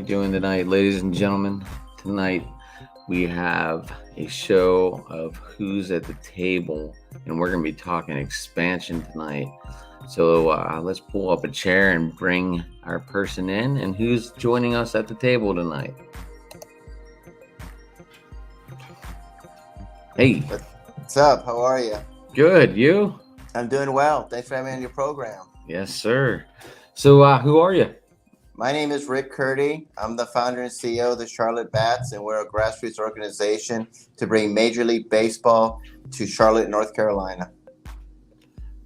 we doing tonight, ladies and gentlemen? Tonight we have a show of Who's at the Table, and we're going to be talking expansion tonight. So let's pull up a chair and bring our person in. And who's joining us at the table tonight? Hey. What's up? How are you? Good. You? I'm doing well. Thanks for having me on your program. Yes, sir. So who are you? My name is Rick Curti. I'm the founder and CEO of the Charlotte Bats, and we're a grassroots organization to bring Major League Baseball to Charlotte, North Carolina.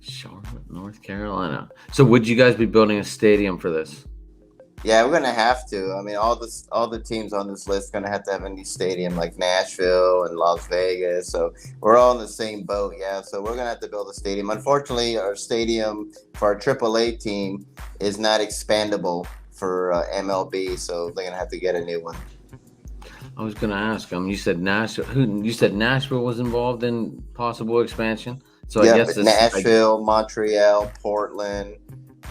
Charlotte, North Carolina. So would you guys be building a stadium for this? Yeah, we're gonna have to. I mean, all the teams on this list are gonna have to have a new stadium, like Nashville and Las Vegas. So we're all in the same boat. Yeah, so we're gonna have to build a stadium. Unfortunately, our stadium for our AAA team is not expandable for MLB, so they're gonna have to get a new one. I was gonna ask them. You said Nashville. You said Nashville was involved in possible expansion. So yeah, I guess Nashville, Montreal, Portland,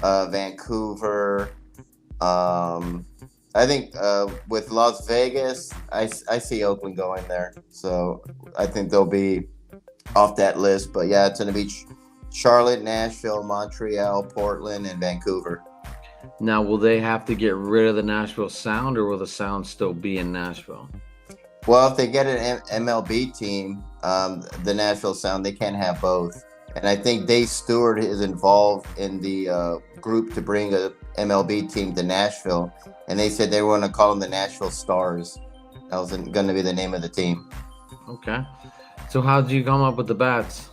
Vancouver. I think with Las Vegas, I see Oakland going there. So I think they'll be off that list. But yeah, it's going to be Charlotte, Nashville, Montreal, Portland, and Vancouver. Now, will they have to get rid of the Nashville sound, or will the sound still be in Nashville? Well, if they get an MLB team, the Nashville sound, they can't have both. And I think Dave Stewart is involved in the group to bring a MLB team to Nashville, and they said they were going to call them the Nashville Stars. That was going to be the name of the team. Okay. So how did you come up with the bats?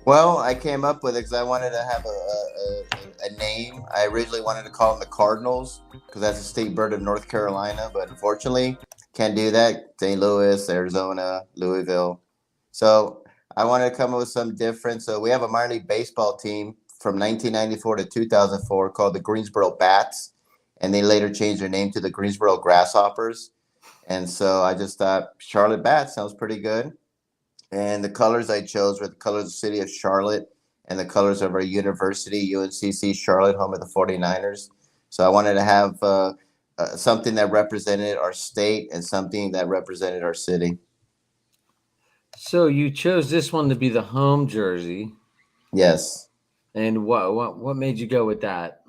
Well, I came up with it because I wanted to have a name. I originally wanted to call them the Cardinals because that's a state bird of North Carolina, but unfortunately can't do that. St. Louis, Arizona, Louisville. So I wanted to come up with something different. So we have a minor league baseball team from 1994 to 2004 called the Greensboro Bats, and they later changed their name to the Greensboro Grasshoppers. And so I just thought Charlotte Bats sounds pretty good. And the colors I chose were the colors of the city of Charlotte and the colors of our university, UNCC Charlotte, home of the 49ers. So I wanted to have something that represented our state and something that represented our city. So you chose this one to be the home jersey. Yes. And what made you go with that?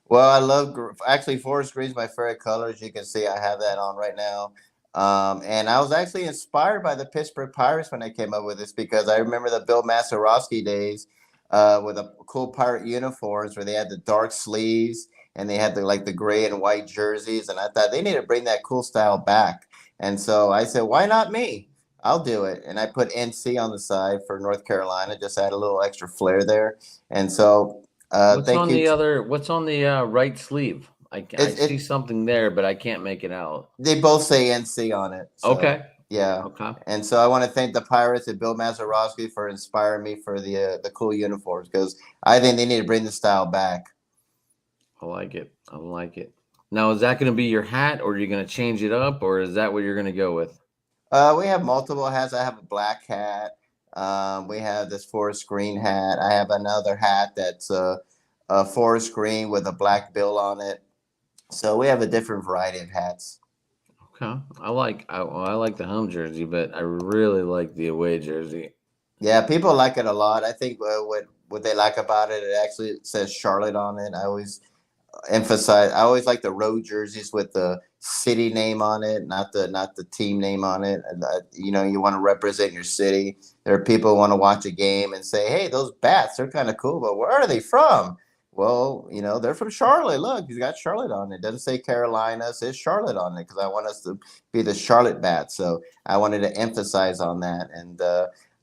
Well, I love actually forest green is my favorite color. As you can see, I have that on right now. And I was actually inspired by the Pittsburgh Pirates when I came up with this because I remember the Bill Mazeroski days with the cool pirate uniforms where they had the dark sleeves and they had the gray and white jerseys. And I thought they need to bring that cool style back. And so I said, why not me? I'll do it. And I put NC on the side for North Carolina, just add a little extra flair there. And so what's on the right sleeve? I see something there, but I can't make it out. They both say NC on it. So, okay. Yeah. Okay. And so I want to thank the Pirates and Bill Mazeroski for inspiring me for the cool uniforms because I think they need to bring the style back. I like it. Now, is that going to be your hat, or are you going to change it up, or is that what you're going to go with? We have multiple hats. I have a black hat. We have this forest green hat. I have another hat that's a forest green with a black bill on it. So we have a different variety of hats. Okay, I like the home jersey, but I really like the away jersey. Yeah, people like it a lot. I think what they like about it, it actually says Charlotte on it. I always like the road jerseys with the city name on it, not the team name on it. And you want to represent your city. There are people who want to watch a game and say, "Hey, those bats, they're kind of cool, but where are they from?" Well, they're from Charlotte. Look, he's got Charlotte on it. It doesn't say Carolina, it says Charlotte on it because I want us to be the Charlotte Bats. So I wanted to emphasize on that. And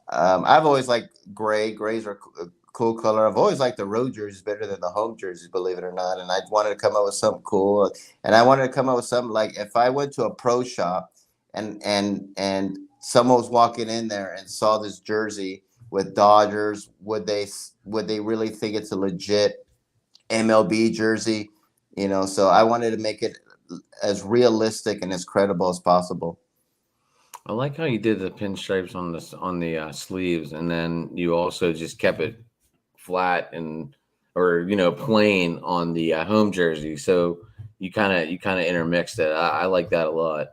I've always liked gray. Grays are cool color. I've always liked the road jerseys better than the home jerseys, believe it or not. And I wanted to come up with something cool. And I wanted to come up with something like if I went to a pro shop and someone was walking in there and saw this jersey with Dodgers, would they really think it's a legit MLB jersey? So I wanted to make it as realistic and as credible as possible. I like how you did the pinstripes on the sleeves, and then you also just kept it flat or plain on the home jersey. So you kind of intermixed it. I like that a lot.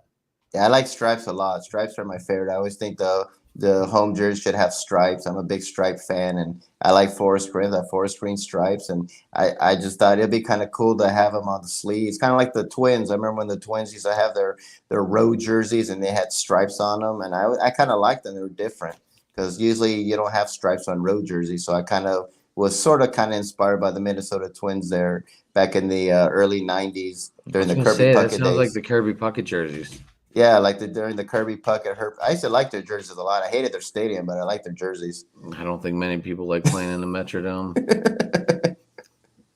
Yeah, I like stripes a lot. Stripes are my favorite. I always think the home jersey should have stripes. I'm a big stripe fan, and I like forest green. That forest green stripes, and I just thought it'd be kind of cool to have them on the sleeves, kind of like the Twins. I remember when the Twins used to have their road jerseys and they had stripes on them, and I kind of liked them. They were different because usually you don't have stripes on road jerseys. So I kind of was sort of kind of inspired by the Minnesota Twins there back in the early '90s I during was the gonna Kirby say that Puckett sounds like days. the Kirby Puckett jerseys. Yeah, like during the Kirby Puckett Herb. I used to like their jerseys a lot. I hated their stadium, but I like their jerseys. I don't think many people like playing in the Metrodome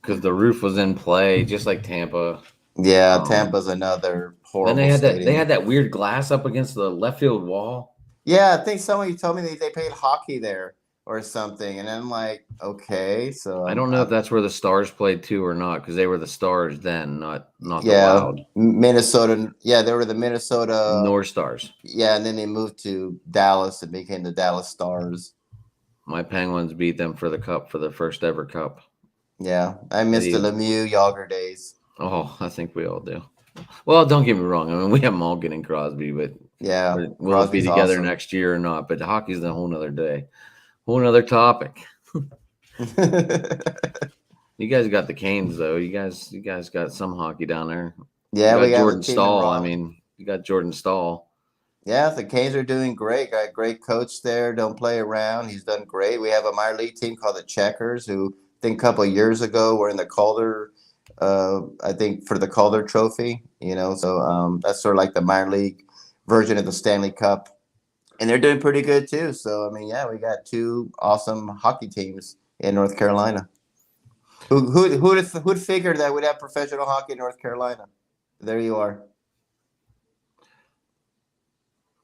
because the roof was in play, just like Tampa. Yeah, Um, Tampa's another then horrible they stadium. had that weird glass up against the left field wall. Yeah, I think somebody told me they played hockey there or something, and I'm like, okay, so I don't know if that's where the Stars played too or not because they were the Stars then, not the yeah, Wild. Minnesota. Yeah, they were the Minnesota. North Stars. Yeah, and then they moved to Dallas and became the Dallas Stars. My Penguins beat them for the cup for the first ever cup. Yeah, I missed the They, Lemieux Yager days. oh, I think we all do. Well, don't get me wrong. I mean, we have Malkin and Crosby, but Yeah, will it be Crosby's together awesome. next year or not? But hockey's a whole nother day, whole nother topic. You guys got the Canes though. You guys got some hockey down there. You Yeah, we got have a Jordan team in Stahl. I Raleigh. mean, you got Jordan Stahl. Yeah, the Canes are doing great. Got a great coach there. Don't play around. He's done great. We have a minor league team called the Checkers, who I think a couple of years ago were in the Calder. I think for the Calder Trophy. So that's sort of like the minor league version of the Stanley Cup, and they're doing pretty good too. So I mean, yeah, we got two awesome hockey teams in North Carolina. Who'd figured that we'd have professional hockey in North Carolina? There you are.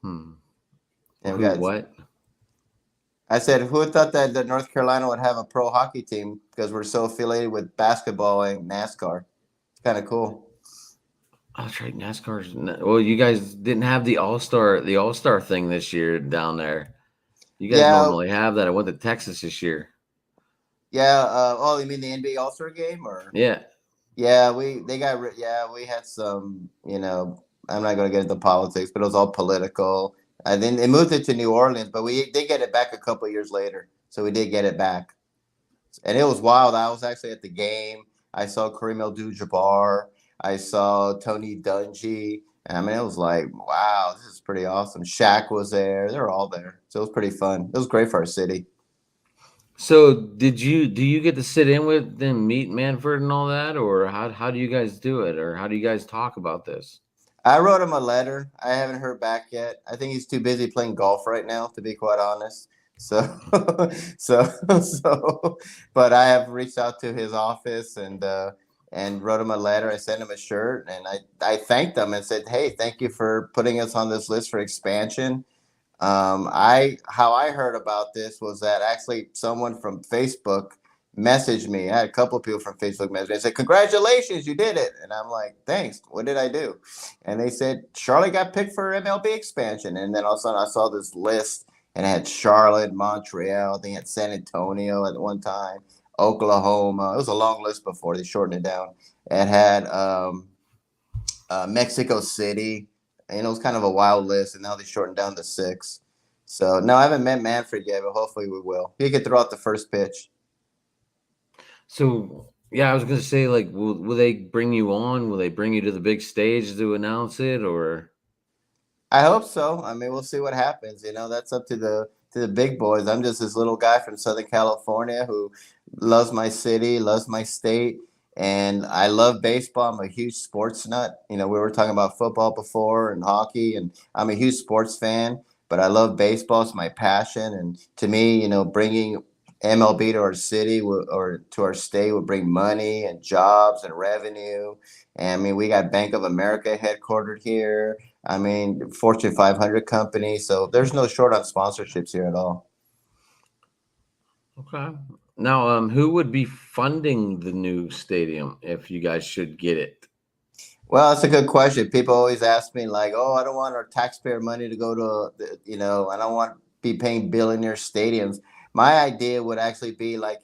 Hmm. And we Who? got What? I said, who would thought that North Carolina would have a pro hockey team because we're so affiliated with basketball and NASCAR? It's kind of cool. Oh, that's right. NASCAR's. Well, you guys didn't have the All Star thing this year down there. You guys Yeah, normally have that. I went to Texas this year. yeah. Oh, you mean the NBA All Star game, or Yeah. yeah? Yeah, we had some. I'm not going to get into politics, but it was all political. And then they moved it to New Orleans, but we did get it back a couple of years later. So we did get it back. And it was wild. I was actually at the game. I saw Kareem Abdul-Jabbar. I saw Tony Dungy. And I mean, it was like, wow, this is pretty awesome. Shaq was there. They were all there. So it was pretty fun. It was great for our city. So do you get to sit in with them, meet Manford and all that, or how do you guys do it, or how do you guys talk about this? I wrote him a letter. I haven't heard back yet. I think he's too busy playing golf right now, to be quite honest. So, so, but I have reached out to his office and wrote him a letter. I sent him a shirt and I thanked them and said, hey, thank you for putting us on this list for expansion. I how I heard about this was that actually someone from Facebook messaged me. I had a couple of people from Facebook message me and said, congratulations, you did it. And I'm like, thanks. What did I do? And they said, Charlotte got picked for MLB expansion. And then all of a sudden I saw this list and it had Charlotte, Montreal, they had San Antonio at one time, Oklahoma. It was a long list before they shortened it down. It had Mexico City. It was kind of a wild list, and now they shortened down to 6. So no, I haven't met Manfred yet, but hopefully we will. He could throw out the first pitch. So yeah, I was gonna say like, will they bring you on? Will they bring you to the big stage to announce it, or I hope so. I mean, we'll see what happens. That's up to the big boys. I'm just this little guy from Southern California who loves my city, loves my state, and I love baseball. I'm a huge sports nut. We were talking about football before and hockey, and I'm a huge sports fan. But I love baseball. It's my passion, and to me, bringing MLB to our city or to our state would bring money and jobs and revenue. And I mean, we got Bank of America headquartered here. I mean, Fortune 500 company. So there's no short on sponsorships here at all. okay? Now, who would be funding the new stadium if you guys should get it? Well, that's a good question. People always ask me, like, oh, I don't want our taxpayer money to go to, I don't want to be paying billionaire stadiums. my idea would actually be like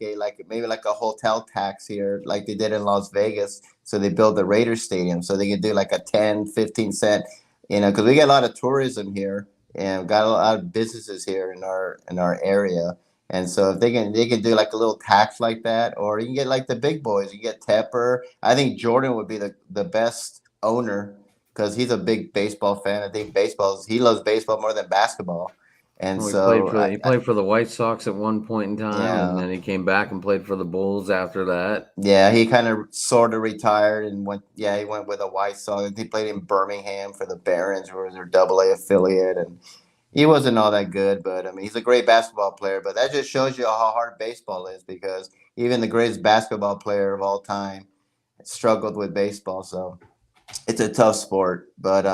maybe like a hotel tax here, like they did in Las Vegas. So they build the Raiders stadium, so they could do like a 10, 15 cent, because we get a lot of tourism here and got a lot of businesses here in our area. And so if they can do like a little tax like that, or you can get like the big boys. You get Tepper. I think Jordan would be the best owner because he's a big baseball fan. I think he loves baseball more than basketball. And Well, so he played for the White Sox at one point in time, and yeah, then he came back and played for the Bulls after that. yeah, he kind of sort of retired and went. Yeah, he went with a White Sox. He played in Birmingham for the Barons, who was their Double A affiliate, and he wasn't all that good. But I mean, he's a great basketball player. But that just shows you how hard baseball is because even the greatest basketball player of all time struggled with baseball. So it's a tough sport. But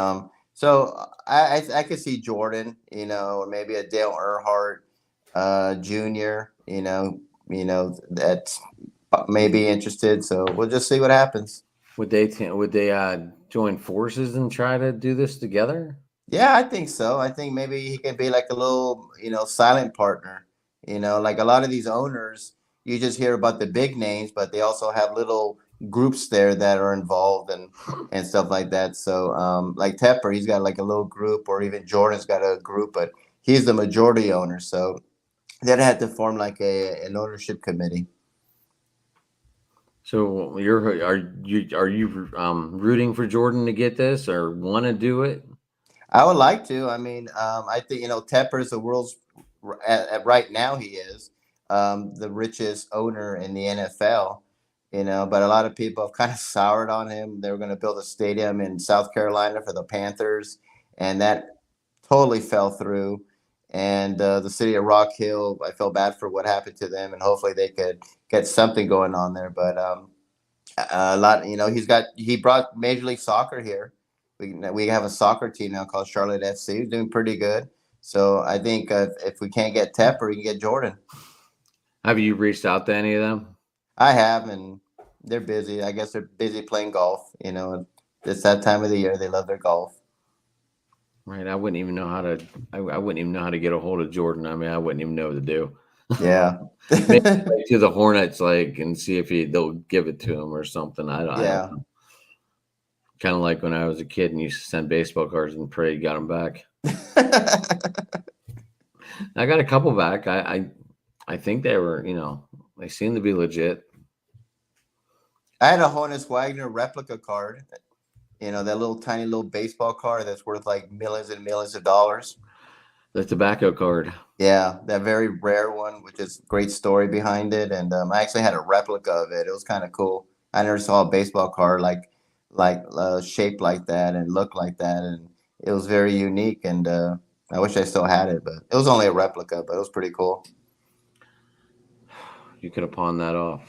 so I could see Jordan, or maybe a Dale Earnhardt, Jr. That may be interested. So we'll just see what happens. Would they join forces and try to do this together? Yeah, I think so. I think maybe he can be like a little, silent partner. Like a lot of these owners, you just hear about the big names, but they also have little groups there that are involved and stuff like that. So, like Tepper, he's got like a little group, or even Jordan's got a group, but he's the majority owner. So they'd have to form like an ownership committee. So are you rooting for Jordan to get this or want to do it? I would like to. I mean, I think Tepper is the world's right now he is the richest owner in the NFL. But a lot of people have kind of soured on him. They were going to build a stadium in South Carolina for the Panthers, and that totally fell through. And the city of Rock Hill, I feel bad for what happened to them, and hopefully they could get something going on there. But a lot. He brought Major League Soccer here. We have a soccer team now called Charlotte FC. We're doing pretty good. So I think if we can't get Tepper, we can get Jordan. Have you reached out to any of them? I have, and they're busy. I guess they're busy playing golf. It's that time of the year. They love their golf. Right. I wouldn't even know how to. I wouldn't even know how to get a hold of Jordan. I mean, I wouldn't even know what to do. Yeah. Maybe like to the Hornets, like, and see if they'll give it to him or something. I don't Yeah. know. Kind of like when I was a kid and used to send baseball cards and pray you got them back. I got a couple back. I think they were, they seem to be legit. I had a Honus Wagner replica card. That little tiny little baseball card that's worth like millions and millions of dollars. The tobacco card. Yeah, that very rare one, which is great story behind it. And I actually had a replica of it. It was kind of cool. I never saw a baseball card like shaped like that and looked like that, and it was very unique. And I wish I still had it, but it was only a replica, but it was pretty cool. You could have pawned that off.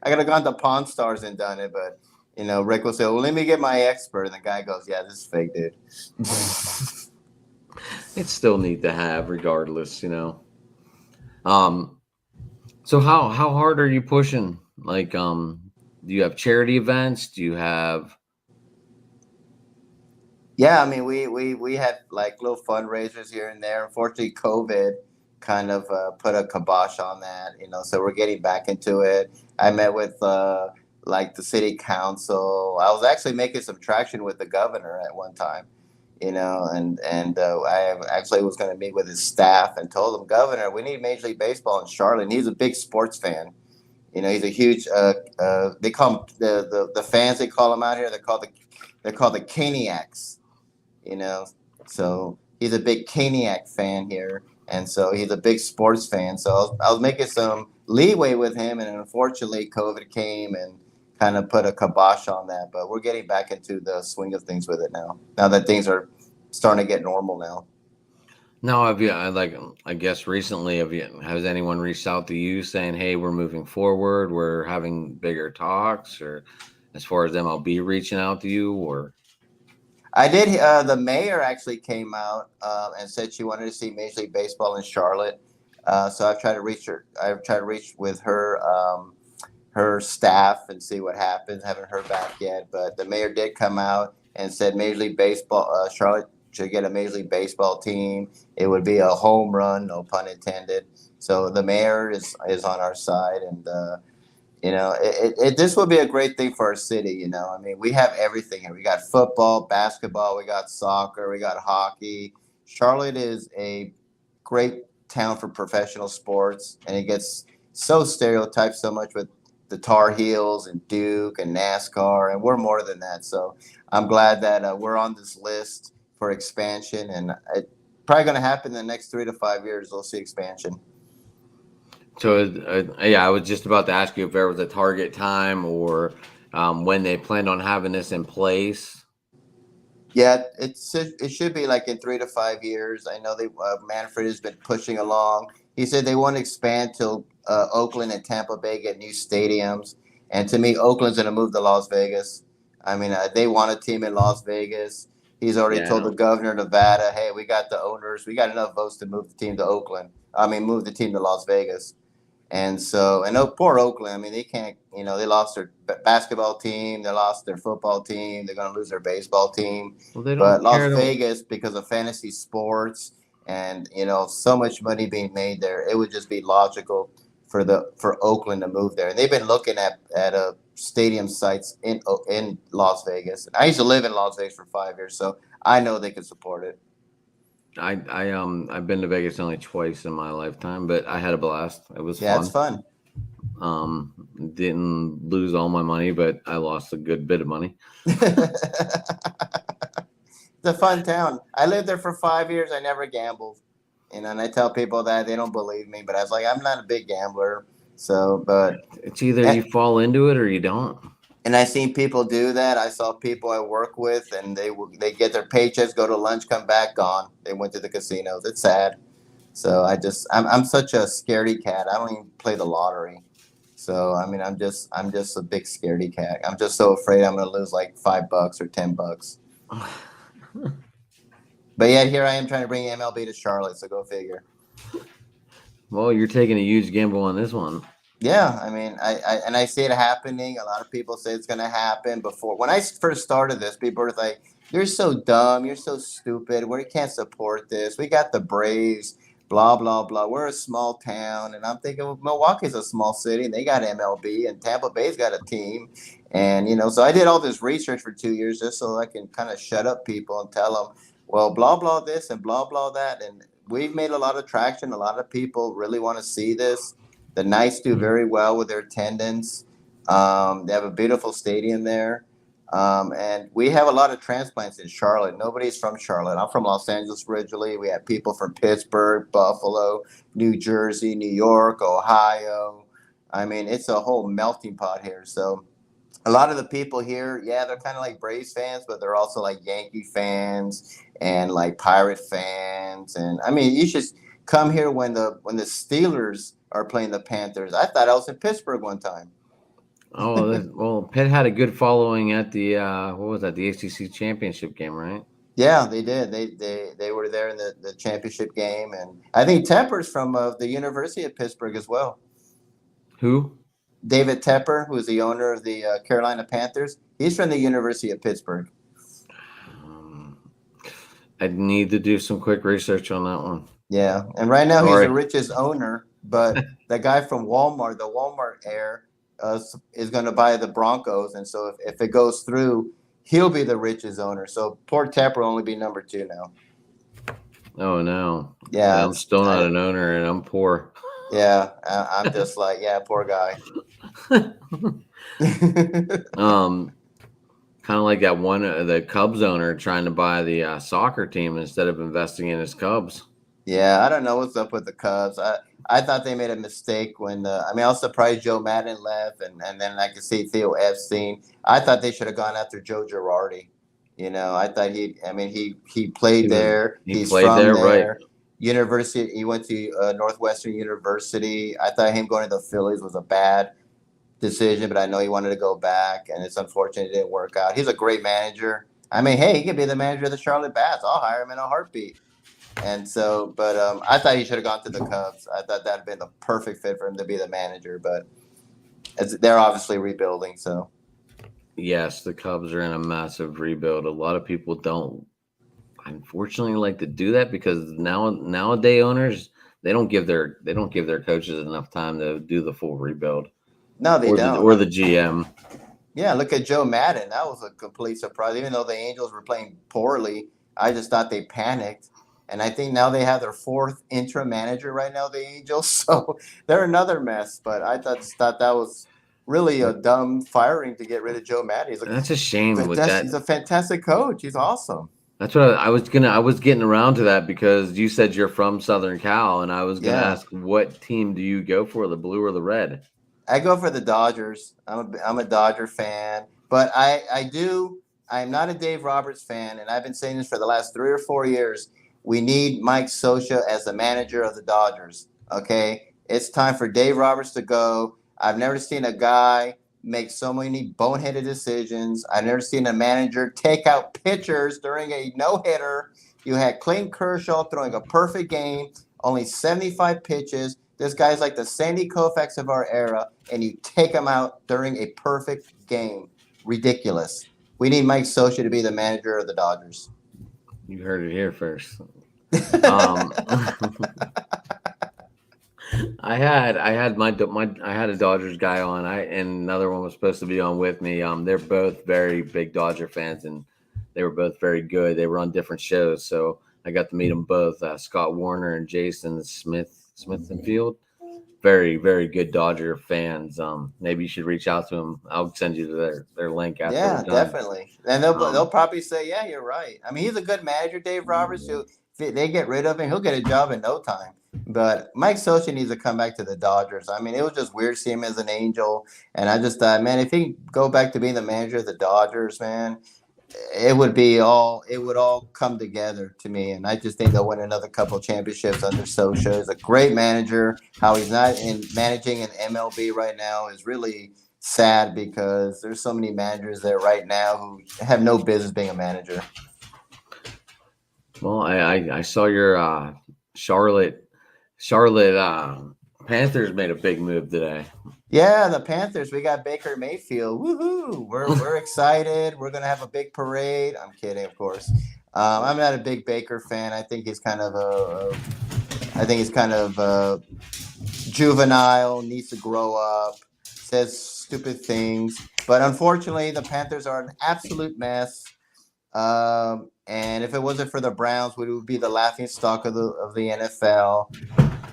I could have gone to Pawn Stars and done it, but Rick will say, "Well, let me get my expert," and the guy goes, "Yeah, this is fake, dude." It's still neat to have, regardless. Um, so how hard are you pushing? Like, do you have charity events? Do you have Yeah, I mean, we had like little fundraisers here and there. Unfortunately, COVID kind of put a kibosh on that, so we're getting back into it. I met with like the city council. I was actually making some traction with the governor at one time, and I actually was going to meet with his staff and told him, Governor, we need Major League Baseball in Charlotte. And he's a big sports fan. He's a huge. They call him the fans. They call him out here. They're called the Caniacs. you know. So he's a big Caniac fan here, and so he's a big sports fan. So I was making some leeway with him, and unfortunately, COVID came and kind of put a kibosh on that. But we're getting back into the swing of things with it now. Now that things are starting to get normal now. No, have you I guess recently has anyone reached out to you saying, "Hey, we're moving forward, we're having bigger talks," or as far as MLB reaching out to you, or I did. The mayor actually came out and said she wanted to see Major League Baseball in Charlotte. So I've tried to reach her. I've tried to reach with her staff and see what happens. Haven't heard back yet, but the mayor did come out and said Major League Baseball, Charlotte. to get a Major League Baseball team. It would be a home run, no pun intended. So the mayor is on our side, and this would be a great thing for our city. I mean, we have everything here. We got football, basketball, we got soccer, we got hockey. Charlotte is a great town for professional sports, and it gets so stereotyped so much with the Tar Heels and Duke and NASCAR, and we're more than that. So I'm glad that we're on this list for expansion, and it's probably going to happen in the next 3 to 5 years. We'll see expansion. So, yeah, I was just about to ask you if there was a target time or when they planned on having this in place. Yeah, it should be like in 3 to 5 years. I know they Manfred has been pushing along. He said they want to expand till Oakland and Tampa Bay get new stadiums. And to me, Oakland's going to move to Las Vegas. I mean, they want a team in Las Vegas. He's already told Yeah. the governor of Nevada, "Hey, we got the owners. We got enough votes to move the team to Oakland. I mean, move the team to Las Vegas." And so, and poor Oakland. I mean, they can't. They lost their basketball team. They lost their football team. They're going to lose their baseball team. Well, they But don't Las care to. Vegas, because of fantasy sports and so much money being made there, it would just be logical for Oakland to move there. And they've been looking at a stadium sites in Las Vegas. And I used to live in Las Vegas for 5 years, so I know they could support it. I've been to Vegas only twice in my lifetime, but I had a blast. It was Yeah, it's fun. fun. Um, didn't lose all my money, but I lost a good bit of money. It's a fun town. I lived there for 5 years. I never gambled. And I tell people that they don't believe me, but I was like, I'm not a big gambler. So, It's either and, you fall into it or you don't. and I seen people do that. I saw people I work with, and they get their paychecks, go to lunch, come back, gone. They went to the casinos. It's sad. So I'm such a scaredy cat. I don't even play the lottery. So I mean, I'm just a big scaredy cat. I'm just so afraid I'm gonna lose like $5 or $10. But yet here I am trying to bring MLB to Charlotte. So go figure. Well, you're taking a huge gamble on this one. Yeah, I mean, I see it happening. A lot of people say it's going to happen. Before, when I first started this, people were like, "You're so dumb. You're so stupid. We can't support this. We got the Braves. Blah blah blah. We're a small town." And I'm thinking, well, Milwaukee's a small city, and they got MLB, and Tampa Bay's got a team. And so I did all this research for 2 years just so I can kind of shut up people and tell them, well, blah blah this and blah blah that. And we've made a lot of traction. A lot of people really want to see this. The Knights do very well with their attendance. They have a beautiful stadium there. And we have a lot of transplants in Charlotte. Nobody's from Charlotte. I'm from Los Angeles originally. We have people from Pittsburgh, Buffalo, New Jersey, New York, Ohio. I mean, it's a whole melting pot here. So a lot of the people here, yeah, they're kind of like Braves fans, but they're also like Yankee fans and like Pirate fans. And I mean, you should come here when the Steelers are playing the Panthers. I thought I was in Pittsburgh one time. Oh, well, Pitt had a good following at the what was that? The ACC championship game, right? Yeah, they did. They were there in the championship game, and I think Tepper's from the University of Pittsburgh as well. Who? David Tepper, who is the owner of the Carolina Panthers, he's from the University of Pittsburgh. Um, I'd need to do some quick research on that one. Yeah, and right now he's the Sorry. richest owner, but the guy from Walmart, the Walmart heir, is going to buy the Broncos, and so if it goes through, he'll be the richest owner. So poor Tepper will only be number two now. Oh no, Yeah, I'm still not an owner, and I'm poor. I'm just like, yeah, poor guy. um, Kind of like that one, the Cubs owner trying to buy the soccer team instead of investing in his Cubs. Yeah, I don't know what's up with the Cubs. I thought they made a mistake when I mean I was surprised Joe Madden left, and then I could see Theo Epstein. I thought they should have gone after Joe Girardi. I thought he played there. He He's played from there, right? there. University. He went to Northwestern University. I thought him going to the Phillies was a bad decision, but I know he wanted to go back, and it's unfortunate it didn't work out. He's a great manager. I mean, hey, he could be the manager of the Charlotte Bats. I'll hire him in a heartbeat. And so, but I thought he should have gone to the Cubs. I thought that'd been the perfect fit for him to be the manager. But they're obviously rebuilding. So Yes, the Cubs are in a massive rebuild. A lot of people don't unfortunately like to do that because nowadays owners they don't give their coaches enough time to do the full rebuild No, they or the don't. or the GM. Yeah, look at Joe Madden. That was a complete surprise. Even though the Angels were playing poorly, I just thought they panicked. And I think now they have their fourth interim manager right now, the Angels. So they're another mess. But I thought that was really a dumb firing to get rid of Joe Madden. That's a shame with He's that. a fantastic coach. He's awesome. That's what I was getting around to that because you said you're from Southern Cal, and I was gonna Yeah. ask what team do you go for, the blue or the red? I go for the Dodgers. I'm a Dodger fan, but I'm not a Dave Roberts fan, and I've been saying this for the last 3 or 4 years. We need Mike Scioscia as the manager of the Dodgers. Okay, it's time for Dave Roberts to go. I've never seen a guy make so many boneheaded decisions. I've never seen a manager take out pitchers during a no hitter. You had Clayton Kershaw throwing a perfect game, only 75 pitches. This guy's like the Sandy Koufax of our era, and you take him out during a perfect game. Ridiculous. We need Mike Scioscia to be the manager of the Dodgers. You heard it here first. Um, I had a Dodgers guy on. And another one was supposed to be on with me. They're both very big Dodger fans, and they were both very good. They were on different shows, so I got to meet them both. Scott Warner and Jason Smith and Field. Very very good Dodger fans. Maybe you should reach out to them. I'll send you their link after we're Yeah, done. definitely. And they'll Um, probably say, "Yeah, you're right." I mean, he's a good manager, Dave Roberts. If they get rid of him, he'll get a job in no time. But Mike Scioscia needs to come back to the Dodgers. I mean, it was just weird seeing him as an Angel, and I just thought, man, if he go back to being the manager of the Dodgers, man, it would all come together to me, and I just think they'll win another couple of championships under Scioscia. He's a great manager. How he's not in managing in MLB right now is really sad because there's so many managers there right now who have no business being a manager. well, I saw your Charlotte Charlotte Panthers made a big move today. Yeah, the Panthers. We got Baker Mayfield. Woohoo! We're excited. We're gonna have a big parade. I'm kidding, of course. I'm not a big Baker fan. I think he's kind of juvenile, needs to grow up, says stupid things. But unfortunately, the Panthers are an absolute mess. And if it wasn't for the Browns, we would be the laughing stock of the NFL.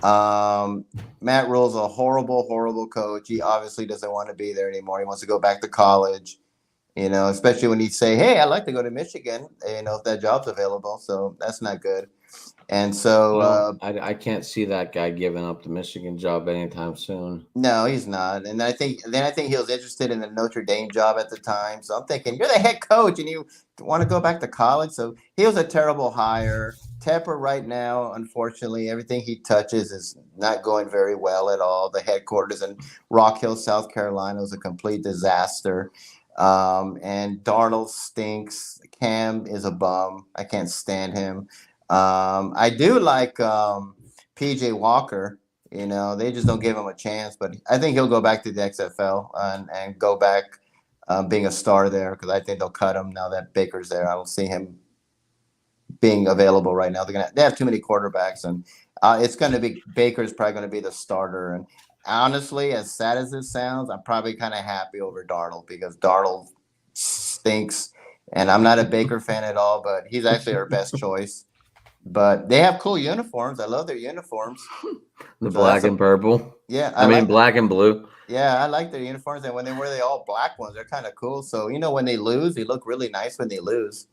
Um, Matt Rule's a horrible, horrible coach. He obviously doesn't want to be there anymore. He wants to go back to college. Especially when he say, "Hey, I'd like to go to Michigan." If that job's available. So that's not good. And so I can't see that guy giving up the Michigan job anytime soon. no, he's not. And I think he was interested in the Notre Dame job at the time. So I'm thinking, you're the head coach and you want to go back to college. So he was a terrible hire. Tepper right now, unfortunately, everything he touches is not going very well at all. The headquarters in Rock Hill, South Carolina was a complete disaster. And Darnold stinks. Cam is a bum. I can't stand him. I do like PJ Walker. They just don't give him a chance. But I think he'll go back to the XFL and go back being a star there because I think they'll cut him now that Baker's there. I don't see him being available right now. They have too many quarterbacks, and it's going to be Baker's probably going to be the starter. And honestly, as sad as this sounds, I'm probably kind of happy over Darnold because Darnold stinks, and I'm not a Baker fan at all. But he's actually our best choice. But they have cool uniforms. I love their uniforms. The So that's black a and purple. yeah. I mean black and blue. I like their uniforms, and when they wear the all black ones, they're kind of cool. So when they lose, they look really nice when they lose.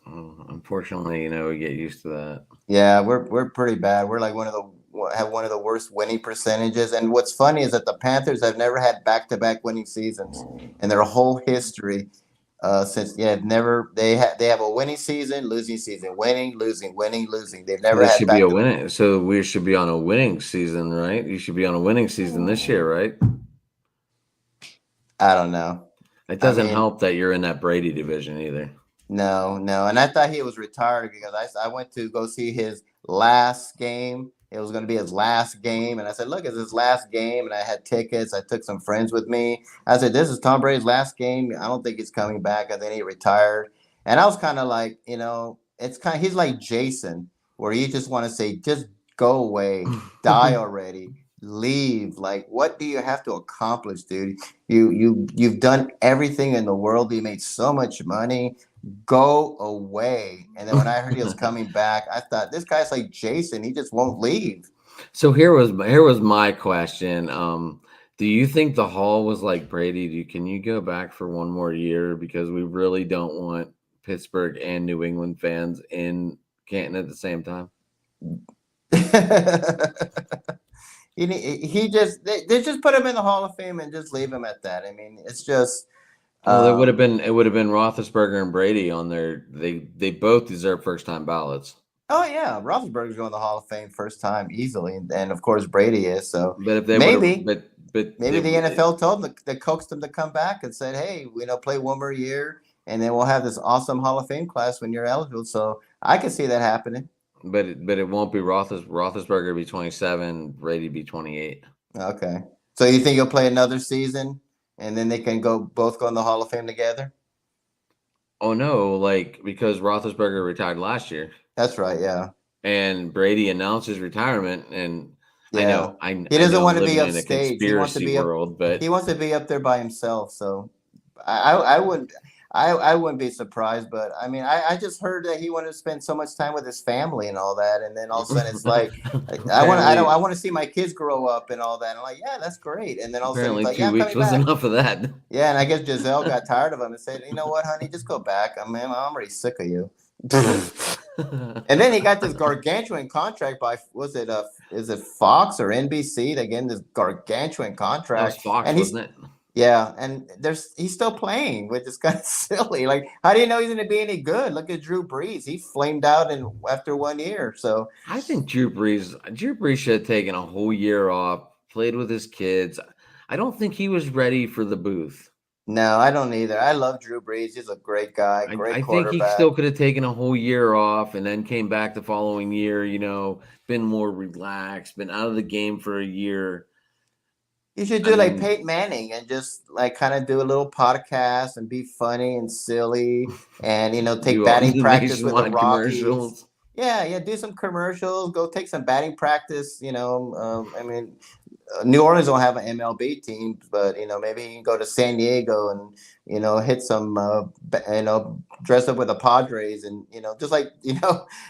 Unfortunately, we get used to that. Yeah, we're pretty bad. We're like have one of the worst winning percentages. And what's funny is that the Panthers have never had back-to-back winning seasons in their whole history. Since never they have a winning season, losing season, winning, losing, winning, losing. They've So never this had should be a back to. winning. So we should be on a winning season, right? You should be on a winning season this year, right? I don't know. It I doesn't mean, help that you're in that Brady division either. no, no. And I thought he was retired because I went to go see his last game. It was going to be his last game. And I said, look, it's his last game. And I had tickets. I took some friends with me. I said, this is Tom Brady's last game. I don't think he's coming back. And then he retired. And I was kind of like, it's kind of, he's like Jason, where you just want to say, just go away, die already, leave. Like, what do you have to accomplish, dude? You've done everything in the world. You made so much money. Go away. And then when I heard he was coming back, I thought this guy's like Jason. He just won't leave. So here was my question. Do you think the Hall was like Brady? Can you go back for one more year because we really don't want Pittsburgh and New England fans in Canton at the same time? He just they just put him in the Hall of Fame and just leave him at that. I mean, it's just Well, um, it would have been Roethlisberger and Brady on there. They both deserve first time ballots. oh yeah, Roethlisberger's going to the Hall of Fame first time easily, and of course Brady is. So But if they would have, maybe but maybe the NFL told them, they coaxed them to come back and said, hey, play one more year, and then we'll have this awesome Hall of Fame class when you're eligible. So I can see that happening. but it won't be Roethlisberger be 27, Brady be 28. Okay, so you think you'll play another season, and then they can both go in the Hall of Fame together? Oh no, like because Roethlisberger retired last year. That's right. Yeah. And Brady announced his retirement. And I Yeah. know, I, He I doesn't know want I'm to be living in a upstage. He wants to conspiracy be up. world, but He wants to be up there by himself. So I wouldn't I wouldn't be surprised. But I mean, I just heard that he wanted to spend so much time with his family and all that, and then all of a sudden it's like apparently, I want to see my kids grow up and all that. And I'm like, yeah, that's great. And then all of a sudden he's apparently like, yeah, two I'm weeks coming was back. enough of that. Yeah, and I guess Giselle got tired of him and said, you know what, honey, just go back. I mean, I'm already sick of you. And then he got this gargantuan contract by was it is it Fox or NBC? Again, this gargantuan That was contract, Fox, and he's wasn't it? yeah, and he's still playing, which is kind of silly. Like, how do you know he's going to be any good? Look at Drew Brees; he flamed out in after 1 year. So I think Drew Brees should have taken a whole year off, played with his kids. I don't think he was ready for the booth. no, I don't either. I love Drew Brees; he's a great guy, I, great I think he still quarterback. could have taken a whole year off and then came back the following year, been more relaxed, been out of the game for a year. You should I do like mean, Peyton Manning and just like kind of do a little podcast and be funny and silly and take do all batting the practice with the nationwide Rockies. commercials. Yeah, yeah, do some commercials. Go take some batting practice. I mean, New Orleans don't have an MLB team, but maybe you can go to San Diego and hit some dress up with the Padres and just like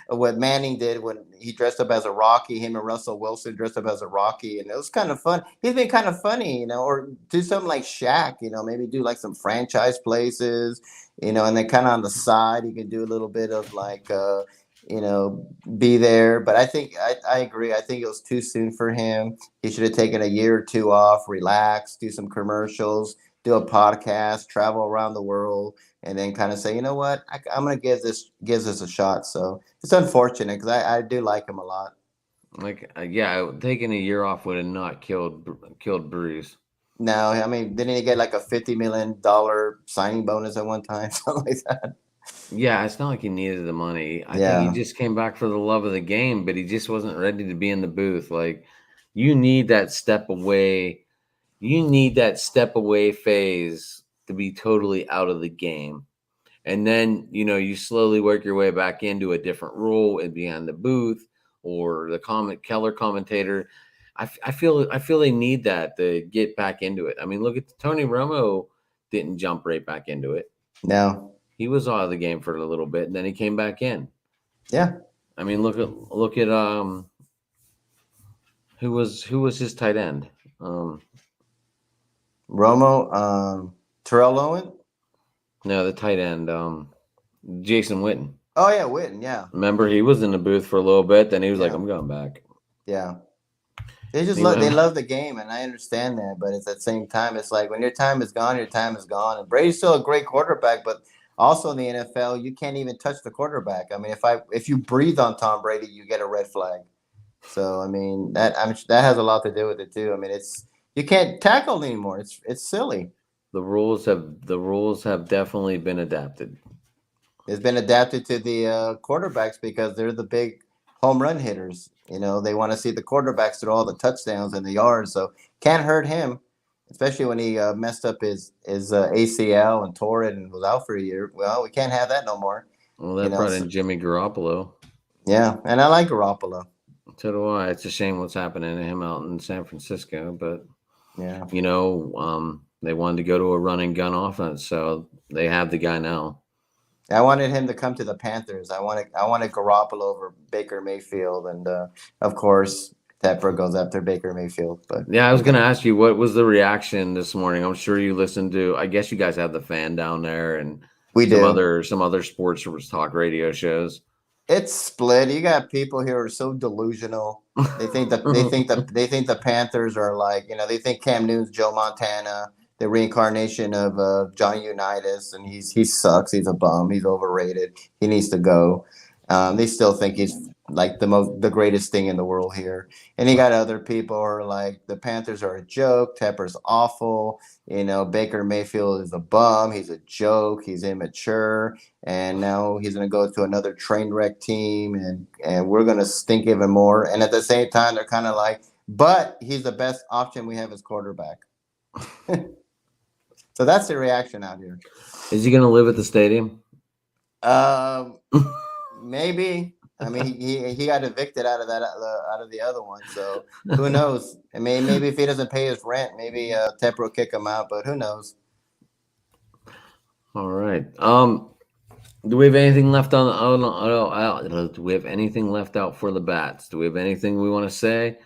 what Manning did when he dressed up as a Rocky. Him and Russell Wilson dressed up as a Rocky, and it was kind of fun. He's been kind of funny, or do something like Shaq. Maybe do like some franchise places, and then kind of on the side you can do a little bit of like you know, be there. But I think I agree. I think it was too soon for him. He should have taken a year or two off, relax, do some commercials, do a podcast, travel around the world, and then kind of say, you know what, I'm gonna give this a shot. So it's unfortunate because I do like him a lot. Like, yeah, taking a year off would have not killed Breeze. No, I mean, didn't he get like a $50 million signing bonus at one time, something like that? Yeah, it's not like he needed the money. I think he Yeah. just came back for the love of the game, but he just wasn't ready to be in the booth. Like, you need that step away. You need that step away phase to be totally out of the game. And then, you slowly work your way back into a different role and behind the booth or the Keller commentator. I feel they need that to get back into it. I mean, look at Tony Romo didn't jump right back into it. No. He was out of the game for a little bit, and then he came back in. Yeah. I mean, look at who was his tight end? Um, Romo, Terrell Owen. no, the tight end, Jason Witten. Oh yeah, Witten. Yeah. Remember, he was in the booth for a little bit. Then he was like, Yeah. "I'm going back." Yeah. He They went. love the game, and I understand that. But it's at the same time, it's like when your time is gone, your time is gone. And Brady's still a great quarterback, but also in the NFL, you can't even touch the quarterback. I mean, if you breathe on Tom Brady, you get a red flag. So I mean that has a lot to do with it too. I mean, you can't tackle anymore. It's silly. The rules have definitely been adapted. It's been adapted to the quarterbacks because they're the big home run hitters. They want to see the quarterbacks throw all the touchdowns and the yards, so can't hurt him, especially when he messed up his ACL and tore it and was out for a year. Well, we can't have that no more. Well, You that know, brought so, in Jimmy Garoppolo. yeah, and I like Garoppolo. So do I. It's a shame what's happening to him out in San Francisco, but Yeah, they wanted to go to a run and gun offense, so they have the guy now. I wanted him to come to the Panthers. I wanted Garoppolo over Baker Mayfield, and of course Tepper goes after Baker Mayfield. But Yeah, I was okay, gonna ask you what was the reaction this morning. I'm sure you listened to. I guess you guys have the fan down there and we do. some other sports talk radio shows. It's split. You got people here who are so delusional. They think the Panthers are like, they think Cam Newton's Joe Montana, the reincarnation of Johnny Unitas, and he sucks. He's a bum. He's overrated. He needs to go. They still think he's like the greatest thing in the world here. And you got other people who are like the Panthers are a joke. Tepper's awful. Baker Mayfield is a bum. He's a joke. He's immature, and now he's going to go to another train wreck team, and we're going to stink even more. And at the same time, they're kind of like, but he's the best option we have as quarterback. So that's the reaction out here. Is he gonna live at the stadium? Um, maybe. I mean, he got evicted out of the other one, so who knows? I mean, maybe if he doesn't pay his rent, maybe Tepper will kick him out, but who knows? All right. Do we have anything left on? Do we have anything left out for the bats? Do we have anything we want to say?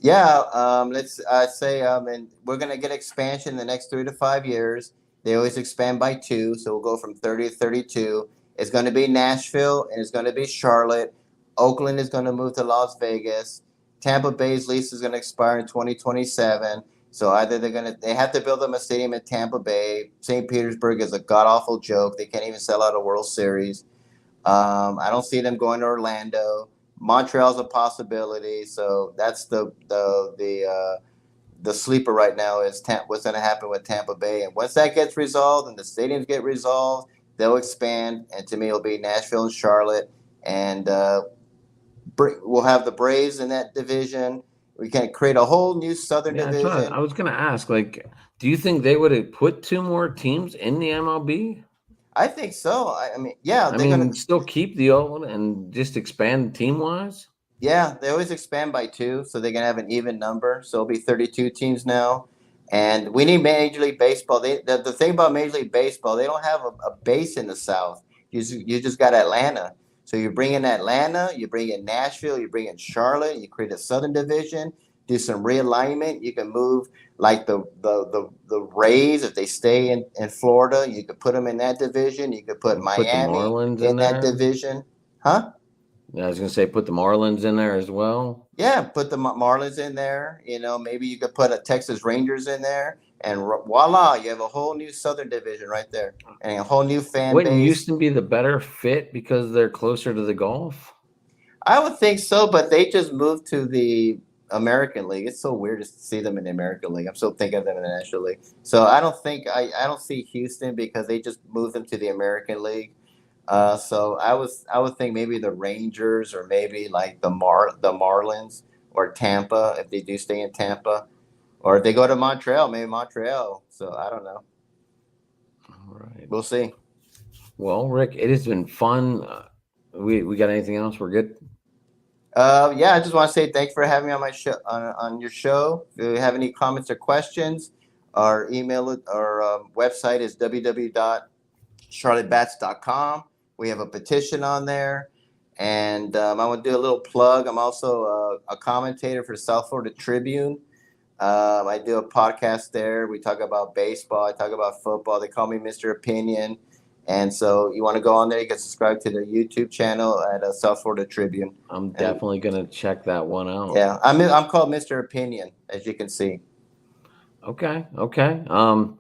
Yeah, let's say, and we're gonna get expansion in the next 3 to 5 years. They always expand by two, so we'll go from 30 to 32. It's gonna be Nashville and it's gonna be Charlotte. Oakland is gonna move to Las Vegas. Tampa Bay's lease is gonna expire in 2027. So either they have to build them a stadium in Tampa Bay. St. Petersburg is a god awful joke. They can't even sell out a World Series. I don't see them going to Orlando. Montreal's a possibility, so that's the sleeper right now is what's going to happen with Tampa Bay. And once that gets resolved and the stadiums get resolved, they'll expand. And to me, it'll be Nashville and Charlotte, and we'll have the Braves in that division. We can create a whole new Southern Yeah, I division. was gonna ask, like, do you think they would have put two more teams in the MLB? I think so. I mean, yeah, I they're gonna. mean, still keep the old and just expand team wise. Yeah, they always expand by two, so they can have an even number. So it'll be 32 teams now. And we need Major League Baseball. The thing about Major League Baseball, they don't have a base in the South. You just got Atlanta. So you bring in Atlanta, you bring in Nashville, you bring in Charlotte, you create a Southern Division, do some realignment. You can move like the Rays, if they stay in Florida, you could put them in that division. You could put Put the Miami Marlins in in that there. division. Huh? Yeah, I was gonna say put the Marlins in there as well. Yeah, put the Marlins in there. Maybe you could put a Texas Rangers in there, and voila, you have a whole new Southern Division right there, and a whole new fan Wouldn't base. Houston be the better fit because they're closer to the Gulf? I would think so, but they just moved to the American League. It's so weird to see them in the American League. I'm still thinking of them in the National League. So I don't see Houston because they just moved them to the American League. So I would think maybe the Rangers or maybe like the Marlins or Tampa if they do stay in Tampa. Or if they go to Montreal, maybe Montreal. So I don't know. All right. We'll see. Well, Rick, it has been fun. We got anything else? We're good. Yeah, I just want to say thanks for having me on my show on your show. If you have any comments or questions, our website is www.charlottebats.com. We have a petition on there, and I want to do a little plug. I'm also a commentator for South Florida Tribune. I do a podcast there. We talk about baseball. I talk about football. They call me Mr. Opinion. And so you want to go on there, you can subscribe to the YouTube channel at South Florida Tribune. I'm And definitely gonna check that one out. yeah, I'm called Mr. Opinion, as you can see. Okay. Okay. All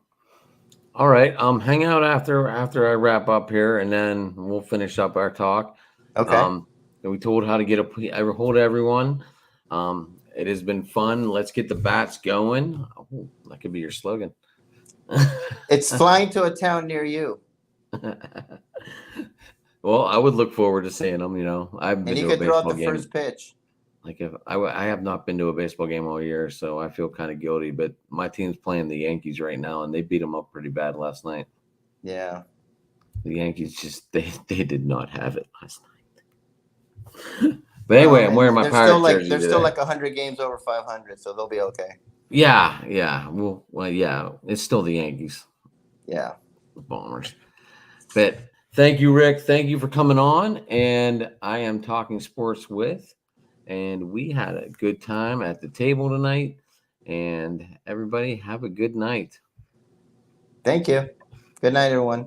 right. Hang out after I wrap up here, and then we'll finish up our talk. Okay. Um, and we told how to get a hold of everyone. It has been fun. Let's get the bats going. Oh, that could be your slogan. It's flying to a town near you. Well, I would look forward to seeing them. I've And been you to a could throw out baseball the game. first pitch. Like if I have not been to a baseball game all year, so I feel kind of guilty. But my team's playing the Yankees right now, and they beat them up pretty bad last night. Yeah. The Yankees just they did not have it last night. But Well, anyway, I'm and wearing my they're still Pirate like jersey they're still today. like 100 games over 500, so they'll be okay. Yeah. Well, yeah. It's still the Yankees, Yeah. the Bombers. But thank you, Rick. Thank you for coming on. And I am talking sports with, and we had a good time at the table tonight. And everybody have a good night. Thank you. Good night, everyone.